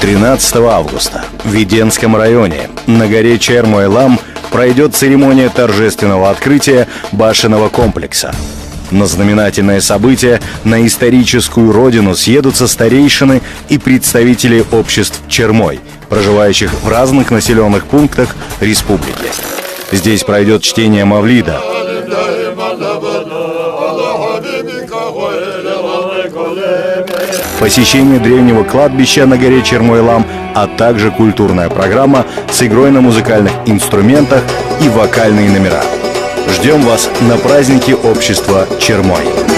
13 августа в Веденском районе на горе Чермойлам пройдет церемония торжественного открытия башенного комплекса. На знаменательное событие на историческую родину съедутся старейшины и представители обществ Чермой, проживающих в разных населенных пунктах республики. Здесь пройдет чтение Мавлида, посещение древнего кладбища на горе Чермойлам, а также культурная программа с игрой на музыкальных инструментах и вокальные номера. Ждем вас на празднике общества Чермой.